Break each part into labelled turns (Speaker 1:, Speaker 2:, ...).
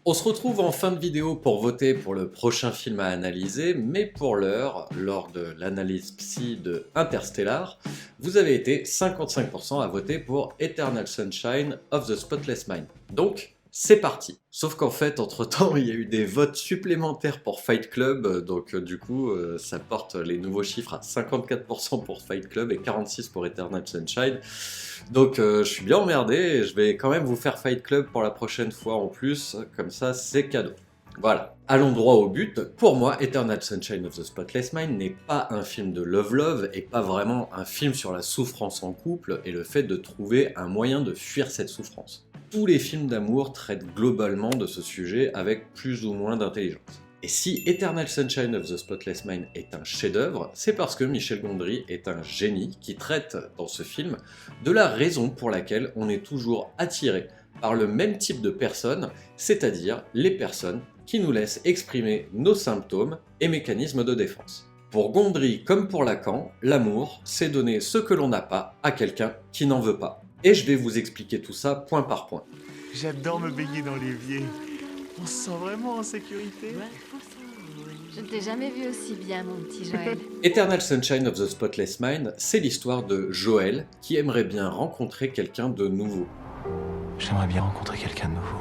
Speaker 1: On se retrouve en fin de vidéo pour voter pour le prochain film à analyser, mais pour l'heure, lors de l'analyse psy de Interstellar, vous avez été 55% à voter pour Eternal Sunshine of the Spotless Mind. Donc, c'est parti. Sauf qu'en fait, entre-temps, il y a eu des votes supplémentaires pour Fight Club, donc du coup, ça porte les nouveaux chiffres à 54% pour Fight Club et 46% pour Eternal Sunshine. Donc je suis bien emmerdé et je vais quand même vous faire Fight Club pour la prochaine fois en plus, comme ça c'est cadeau. Voilà, allons droit au but. Pour moi, Eternal Sunshine of the Spotless Mind n'est pas un film de love-love et pas vraiment un film sur la souffrance en couple et le fait de trouver un moyen de fuir cette souffrance. Tous les films d'amour traitent globalement de ce sujet avec plus ou moins d'intelligence. Et si Eternal Sunshine of the Spotless Mind est un chef-d'œuvre, c'est parce que Michel Gondry est un génie qui traite dans ce film de la raison pour laquelle on est toujours attiré par le même type de personnes, c'est-à-dire les personnes qui nous laissent exprimer nos symptômes et mécanismes de défense. Pour Gondry comme pour Lacan, l'amour, c'est donner ce que l'on n'a pas à quelqu'un qui n'en veut pas. Et je vais vous expliquer tout ça point par point.
Speaker 2: J'adore me baigner dans l'évier. On se sent vraiment en sécurité.
Speaker 3: Je ne t'ai jamais vu aussi bien, mon petit Joël.
Speaker 1: Eternal Sunshine of the Spotless Mind, c'est l'histoire de Joël qui aimerait bien rencontrer quelqu'un de nouveau.
Speaker 2: J'aimerais bien rencontrer quelqu'un de nouveau.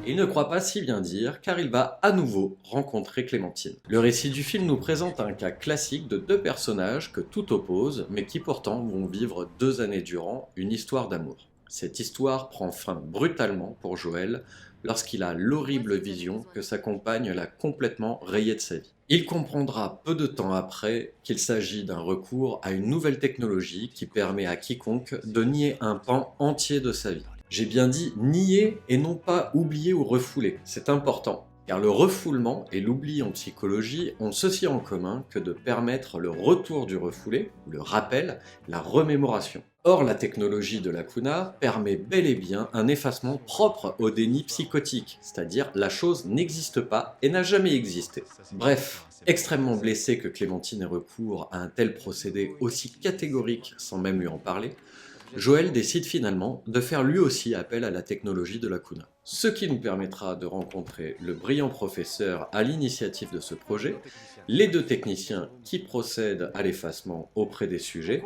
Speaker 1: Il ne croit pas si bien dire car il va à nouveau rencontrer Clémentine. Le récit du film nous présente un cas classique de deux personnages que tout oppose mais qui pourtant vont vivre 2 années durant une histoire d'amour. Cette histoire prend fin brutalement pour Joël lorsqu'il a l'horrible vision que sa compagne l'a complètement rayé de sa vie. Il comprendra peu de temps après qu'il s'agit d'un recours à une nouvelle technologie qui permet à quiconque de nier un pan entier de sa vie. J'ai bien dit nier et non pas oublier ou refouler, c'est important. Car le refoulement et l'oubli en psychologie ont ceci en commun que de permettre le retour du refoulé, le rappel, la remémoration. Or, la technologie de Lacuna permet bel et bien un effacement propre au déni psychotique, c'est-à-dire la chose n'existe pas et n'a jamais existé. Bref, extrêmement blessé que Clémentine ait recours à un tel procédé aussi catégorique sans même lui en parler, Joël décide finalement de faire lui aussi appel à la technologie de Lacuna. Ce qui nous permettra de rencontrer le brillant professeur à l'initiative de ce projet, les 2 techniciens qui procèdent à l'effacement auprès des sujets,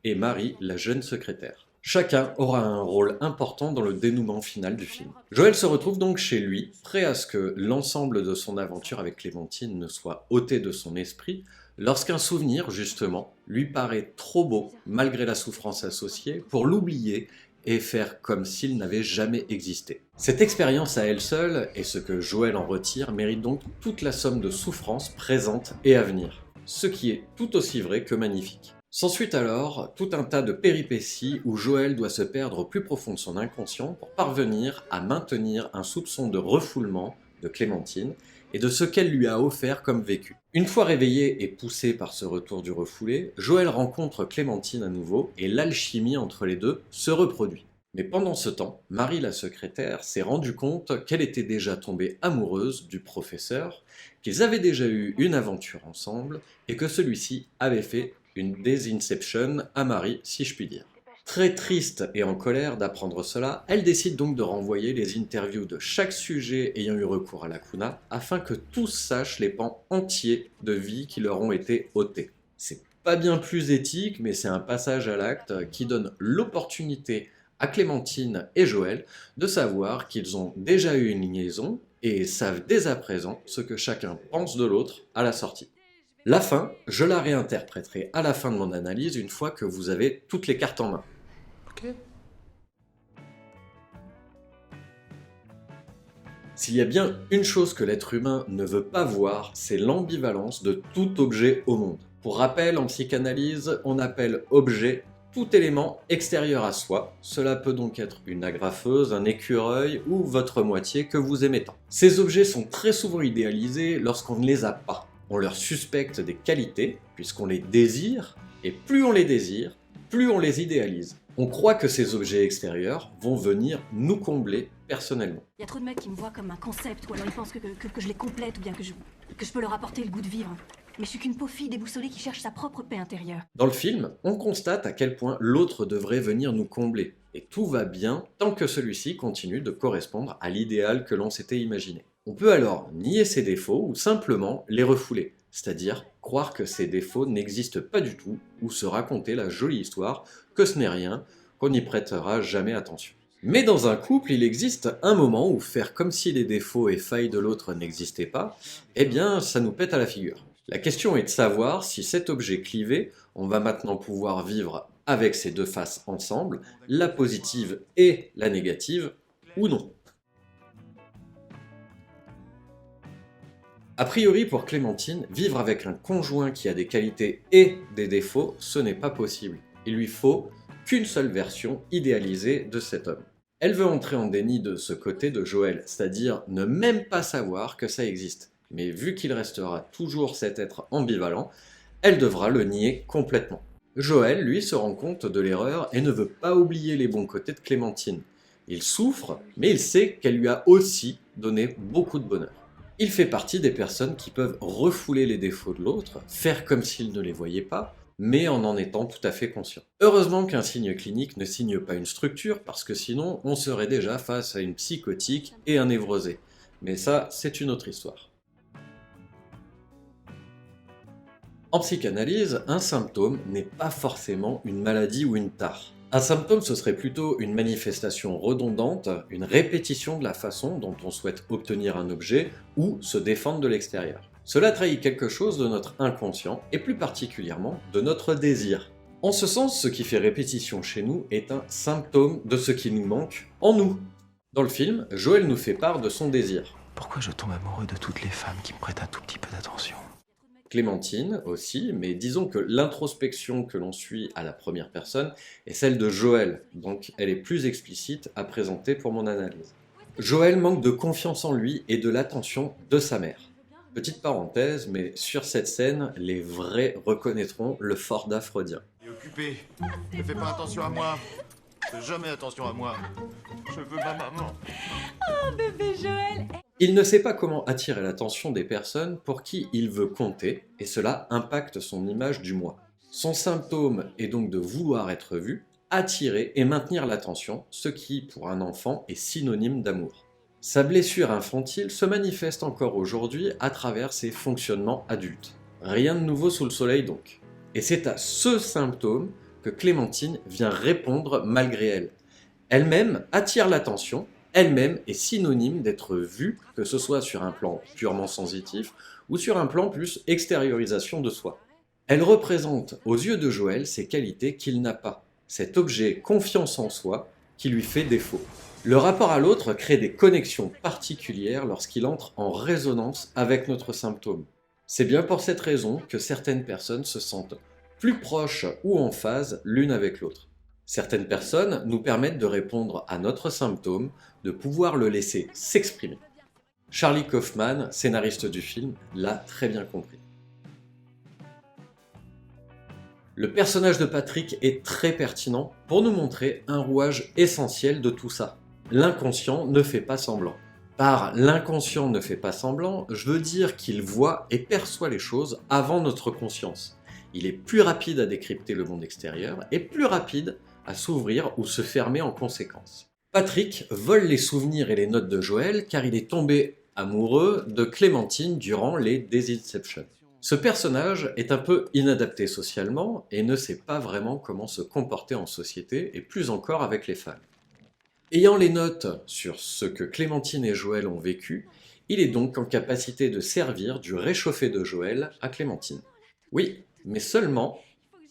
Speaker 1: et Marie, la jeune secrétaire. Chacun aura un rôle important dans le dénouement final du film. Joël se retrouve donc chez lui, prêt à ce que l'ensemble de son aventure avec Clémentine ne soit ôté de son esprit, lorsqu'un souvenir, justement, lui paraît trop beau, malgré la souffrance associée, pour l'oublier et faire comme s'il n'avait jamais existé. Cette expérience à elle seule, et ce que Joël en retire, mérite donc toute la somme de souffrances présentes et à venir, ce qui est tout aussi vrai que magnifique. S'ensuit alors tout un tas de péripéties où Joël doit se perdre au plus profond de son inconscient pour parvenir à maintenir un soupçon de refoulement de Clémentine et de ce qu'elle lui a offert comme vécu. Une fois réveillé et poussé par ce retour du refoulé, Joël rencontre Clémentine à nouveau et l'alchimie entre les deux se reproduit. Mais pendant ce temps, Marie la secrétaire s'est rendue compte qu'elle était déjà tombée amoureuse du professeur, qu'ils avaient déjà eu une aventure ensemble et que celui-ci avait fait une désinception à Marie, si je puis dire. Très triste et en colère d'apprendre cela, elle décide donc de renvoyer les interviews de chaque sujet ayant eu recours à Lacuna afin que tous sachent les pans entiers de vie qui leur ont été ôtés. C'est pas bien plus éthique, mais c'est un passage à l'acte qui donne l'opportunité à Clémentine et Joël de savoir qu'ils ont déjà eu une liaison et savent dès à présent ce que chacun pense de l'autre à la sortie. La fin, je la réinterpréterai à la fin de mon analyse une fois que vous avez toutes les cartes en main.
Speaker 2: Ok.
Speaker 1: S'il y a bien une chose que l'être humain ne veut pas voir, c'est l'ambivalence de tout objet au monde. Pour rappel, en psychanalyse, on appelle objet tout élément extérieur à soi. Cela peut donc être une agrafeuse, un écureuil ou votre moitié que vous aimez tant. Ces objets sont très souvent idéalisés lorsqu'on ne les a pas. On leur suspecte des qualités, puisqu'on les désire, et plus on les désire, plus on les idéalise. On croit que ces objets extérieurs vont venir nous combler personnellement.
Speaker 4: Il y a trop de mecs qui me voient comme un concept, ou alors ils pensent que je les complète, ou bien que je peux leur apporter le goût de vivre. Mais je suis qu'une pauvre fille déboussolée qui cherche sa propre paix intérieure.
Speaker 1: Dans le film, on constate à quel point l'autre devrait venir nous combler. et tout va bien tant que celui-ci continue de correspondre à l'idéal que l'on s'était imaginé. On peut alors nier ses défauts ou simplement les refouler, c'est-à-dire croire que ces défauts n'existent pas du tout ou se raconter la jolie histoire que ce n'est rien, qu'on n'y prêtera jamais attention. Mais dans un couple, il existe un moment où faire comme si les défauts et failles de l'autre n'existaient pas, eh bien ça nous pète à la figure. La question est de savoir si cet objet clivé, on va maintenant pouvoir vivre avec ces deux faces ensemble, la positive et la négative, ou non. A priori pour Clémentine, vivre avec un conjoint qui a des qualités et des défauts, ce n'est pas possible. Il lui faut qu'une seule version idéalisée de cet homme. Elle veut entrer en déni de ce côté de Joël, c'est-à-dire ne même pas savoir que ça existe. Mais vu qu'il restera toujours cet être ambivalent, elle devra le nier complètement. Joël, lui, se rend compte de l'erreur et ne veut pas oublier les bons côtés de Clémentine. Il souffre, mais il sait qu'elle lui a aussi donné beaucoup de bonheur. Il fait partie des personnes qui peuvent refouler les défauts de l'autre, faire comme s'il ne les voyait pas, mais en étant tout à fait conscient. Heureusement qu'un signe clinique ne signe pas une structure, parce que sinon on serait déjà face à une psychotique et un névrosé. Mais ça, c'est une autre histoire. En psychanalyse, un symptôme n'est pas forcément une maladie ou une tare. Un symptôme, ce serait plutôt une manifestation redondante, une répétition de la façon dont on souhaite obtenir un objet ou se défendre de l'extérieur. Cela trahit quelque chose de notre inconscient et plus particulièrement de notre désir. En ce sens, ce qui fait répétition chez nous est un symptôme de ce qui nous manque en nous. Dans le film, Joël nous fait part de son désir.
Speaker 2: Pourquoi je tombe amoureux de toutes les femmes qui me prêtent un tout petit peu d'attention?
Speaker 1: Clémentine aussi, mais disons que l'introspection que l'on suit à la première personne est celle de Joël, donc elle est plus explicite à présenter pour mon analyse. Joël manque de confiance en lui et de l'attention de sa mère. Petite parenthèse, mais sur cette scène, les vrais reconnaîtront le Forda freudien.
Speaker 5: Il est occupé. Ne fais pas attention à moi. Fais jamais attention à moi. Je veux ma maman.
Speaker 4: Bébé Joël.
Speaker 1: Il ne sait pas comment attirer l'attention des personnes pour qui il veut compter, et cela impacte son image du moi. Son symptôme est donc de vouloir être vu, attirer et maintenir l'attention, ce qui, pour un enfant, est synonyme d'amour. Sa blessure infantile se manifeste encore aujourd'hui à travers ses fonctionnements adultes. Rien de nouveau sous le soleil donc. Et c'est à ce symptôme que Clémentine vient répondre malgré elle. Elle-même attire l'attention, elle-même est synonyme d'être vue, que ce soit sur un plan purement sensitif ou sur un plan plus extériorisation de soi. Elle représente aux yeux de Joël ces qualités qu'il n'a pas, cet objet confiance en soi qui lui fait défaut. Le rapport à l'autre crée des connexions particulières lorsqu'il entre en résonance avec notre symptôme. C'est bien pour cette raison que certaines personnes se sentent plus proches ou en phase l'une avec l'autre. Certaines personnes nous permettent de répondre à notre symptôme, de pouvoir le laisser s'exprimer. Charlie Kaufman, scénariste du film, l'a très bien compris. Le personnage de Patrick est très pertinent pour nous montrer un rouage essentiel de tout ça. L'inconscient ne fait pas semblant. Par l'inconscient ne fait pas semblant, je veux dire qu'il voit et perçoit les choses avant notre conscience. Il est plus rapide à décrypter le monde extérieur et plus rapide à s'ouvrir ou se fermer en conséquence. Patrick vole les souvenirs et les notes de Joël car il est tombé amoureux de Clémentine durant les Desinception. Ce personnage est un peu inadapté socialement et ne sait pas vraiment comment se comporter en société et plus encore avec les femmes. Ayant les notes sur ce que Clémentine et Joël ont vécu, il est donc en capacité de servir du réchauffé de Joël à Clémentine. Oui, mais seulement,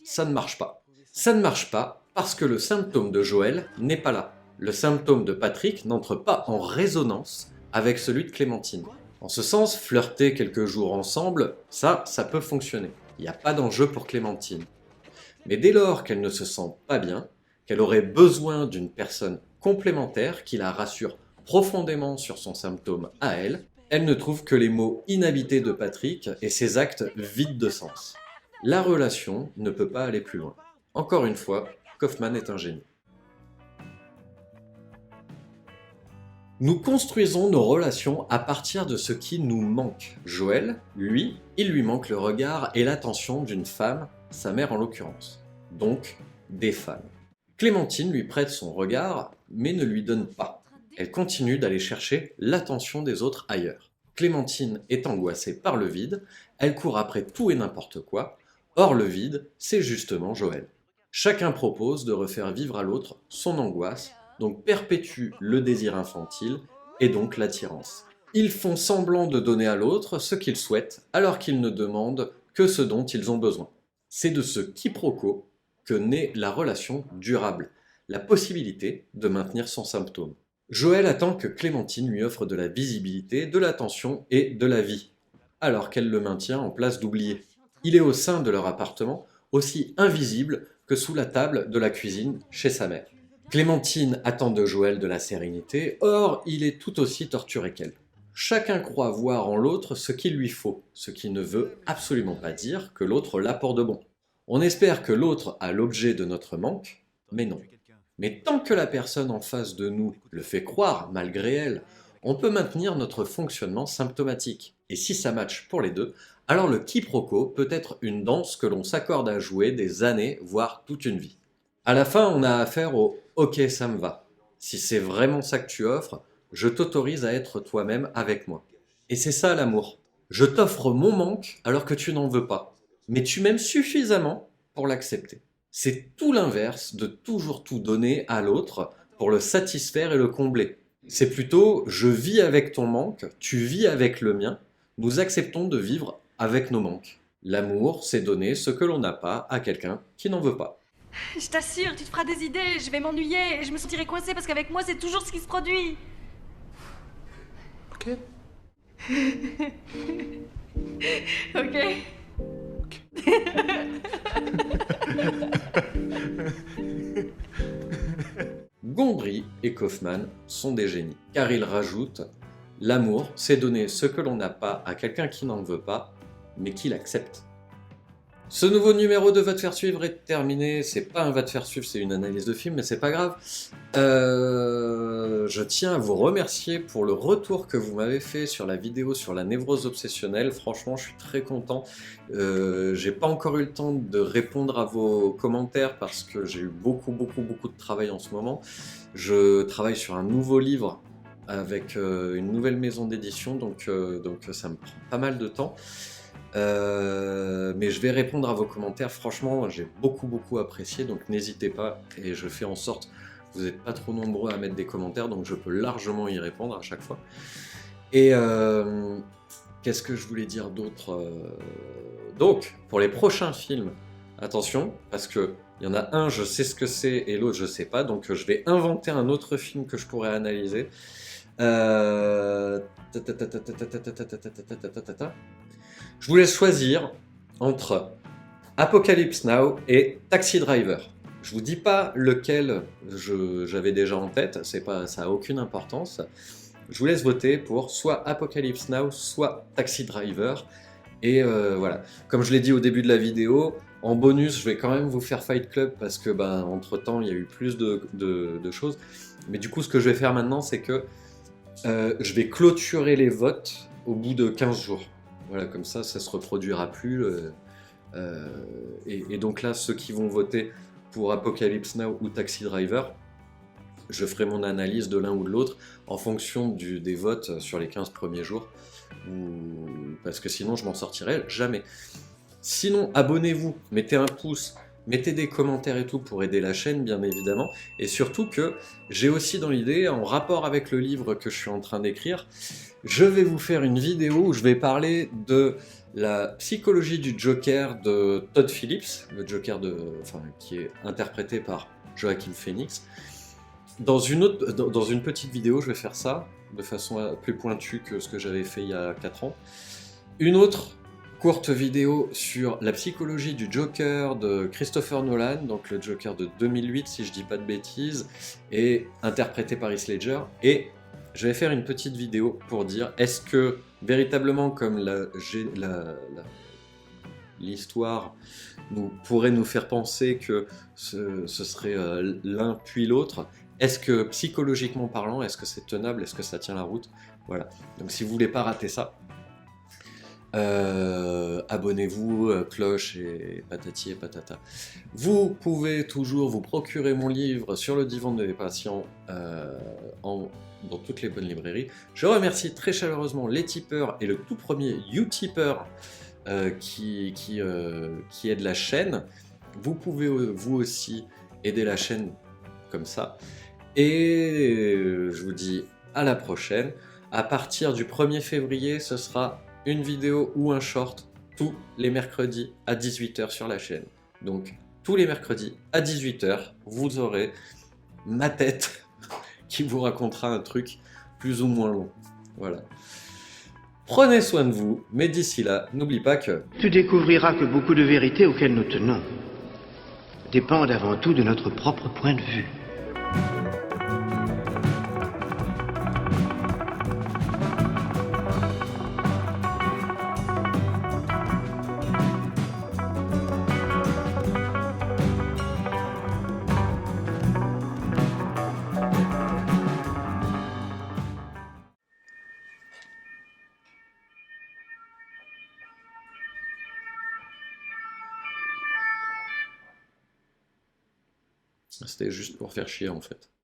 Speaker 1: ça ne marche pas. Ça ne marche pas parce que le symptôme de Joël n'est pas là. Le symptôme de Patrick n'entre pas en résonance avec celui de Clémentine. En ce sens, flirter quelques jours ensemble, ça peut fonctionner. Il n'y a pas d'enjeu pour Clémentine. Mais dès lors qu'elle ne se sent pas bien, qu'elle aurait besoin d'une personne complémentaire qui la rassure profondément sur son symptôme à elle, elle ne trouve que les mots inhabités de Patrick et ses actes vides de sens. La relation ne peut pas aller plus loin. Encore une fois, Kaufman est un génie. Nous construisons nos relations à partir de ce qui nous manque. Joël, lui, il lui manque le regard et l'attention d'une femme, sa mère en l'occurrence. Donc, des femmes. Clémentine lui prête son regard, mais ne lui donne pas. Elle continue d'aller chercher l'attention des autres ailleurs. Clémentine est angoissée par le vide, elle court après tout et n'importe quoi. Or le vide, c'est justement Joël. Chacun propose de refaire vivre à l'autre son angoisse, donc perpétue le désir infantile et donc l'attirance. Ils font semblant de donner à l'autre ce qu'ils souhaitent alors qu'ils ne demandent que ce dont ils ont besoin. C'est de ce quiproquo que naît la relation durable, la possibilité de maintenir son symptôme. Joël attend que Clémentine lui offre de la visibilité, de l'attention et de la vie, alors qu'elle le maintient en place d'oublier. Il est au sein de leur appartement, aussi invisible que sous la table de la cuisine chez sa mère. Clémentine attend de Joël de la sérénité, or il est tout aussi torturé qu'elle. Chacun croit voir en l'autre ce qu'il lui faut, ce qui ne veut absolument pas dire que l'autre l'a pour de bon. On espère que l'autre a l'objet de notre manque, mais non. Mais tant que la personne en face de nous le fait croire, malgré elle, on peut maintenir notre fonctionnement symptomatique. Et si ça matche pour les deux, alors le quiproquo peut être une danse que l'on s'accorde à jouer des années, voire toute une vie. À la fin, on a affaire au « ok, ça me va ». Si c'est vraiment ça que tu offres, je t'autorise à être toi-même avec moi. Et c'est ça l'amour. Je t'offre mon manque alors que tu n'en veux pas. Mais tu m'aimes suffisamment pour l'accepter. C'est tout l'inverse de toujours tout donner à l'autre pour le satisfaire et le combler. C'est plutôt je vis avec ton manque, tu vis avec le mien, nous acceptons de vivre avec nos manques. L'amour, c'est donner ce que l'on n'a pas à quelqu'un qui n'en veut pas.
Speaker 4: Je t'assure, tu te feras des idées, je vais m'ennuyer, et je me sentirai coincée parce qu'avec moi c'est toujours ce qui se produit.
Speaker 2: Ok.
Speaker 4: Ok.
Speaker 1: Gombrich et Kaufman sont des génies, car ils rajoutent « L'amour, c'est donner ce que l'on n'a pas à quelqu'un qui n'en veut pas, mais qui l'accepte. » Ce nouveau numéro de Va te faire suivre est terminé. C'est pas un Va te faire suivre, c'est une analyse de film, mais c'est pas grave. Je tiens à vous remercier pour le retour que vous m'avez fait sur la vidéo sur la névrose obsessionnelle. Franchement, je suis très content. J'ai pas encore eu le temps de répondre à vos commentaires parce que j'ai eu beaucoup de travail en ce moment. Je travaille sur un nouveau livre avec une nouvelle maison d'édition, donc ça me prend pas mal de temps. Mais je vais répondre à vos commentaires, franchement j'ai beaucoup apprécié, donc n'hésitez pas, et je fais en sorte, vous n'êtes pas trop nombreux à mettre des commentaires, donc je peux largement y répondre à chaque fois. Et qu'est-ce que je voulais dire d'autre Donc, pour les prochains films, attention, parce que il y en a un, je sais ce que c'est, et l'autre, je sais pas, donc je vais inventer un autre film que je pourrais analyser. Je vous laisse choisir entre Apocalypse Now et Taxi Driver. Je vous dis pas lequel j'avais déjà en tête, ça a aucune importance. Je vous laisse voter pour soit Apocalypse Now, soit Taxi Driver. Et voilà, comme je l'ai dit au début de la vidéo, en bonus, je vais quand même vous faire Fight Club parce que entre temps, il y a eu plus de choses. Mais du coup, ce que je vais faire maintenant, c'est que je vais clôturer les votes au bout de 15 jours. Voilà, comme ça se reproduira plus. Et donc là, ceux qui vont voter pour Apocalypse Now ou Taxi Driver, je ferai mon analyse de l'un ou de l'autre en fonction des votes sur les 15 premiers jours, parce que sinon je m'en sortirai jamais. Sinon, abonnez-vous, mettez un pouce, mettez des commentaires et tout pour aider la chaîne, bien évidemment, et surtout que j'ai aussi dans l'idée, en rapport avec le livre que je suis en train d'écrire, je vais vous faire une vidéo où je vais parler de la psychologie du Joker de Todd Phillips, le Joker qui est interprété par Joaquin Phoenix. Dans une petite vidéo, je vais faire ça de façon plus pointue que ce que j'avais fait il y a 4 ans. Une autre courte vidéo sur la psychologie du Joker de Christopher Nolan, donc le Joker de 2008 si je dis pas de bêtises, et interprété par Heath Ledger. Et je vais faire une petite vidéo pour dire est-ce que véritablement comme l'histoire pourrait nous faire penser que ce serait l'un puis l'autre, est-ce que psychologiquement parlant, est-ce que c'est tenable, est-ce que ça tient la route? Voilà, donc si vous voulez pas rater ça, Abonnez-vous, cloche et patati et patata. Vous pouvez toujours vous procurer mon livre sur le divan des patients dans toutes les bonnes librairies. Je remercie très chaleureusement les tipeurs et le tout premier Utipeur qui aide la chaîne. Vous pouvez vous aussi aider la chaîne comme ça. Et je vous dis à la prochaine. À partir du 1er février, ce sera une vidéo ou un short tous les mercredis à 18 h sur la chaîne. Donc tous les mercredis à 18 h, vous aurez ma tête qui vous racontera un truc plus ou moins long. Voilà. Prenez soin de vous, mais d'ici là, n'oublie pas que...
Speaker 6: Tu découvriras que beaucoup de vérités auxquelles nous tenons dépendent avant tout de notre propre point de vue.
Speaker 1: C'était juste pour faire chier en fait.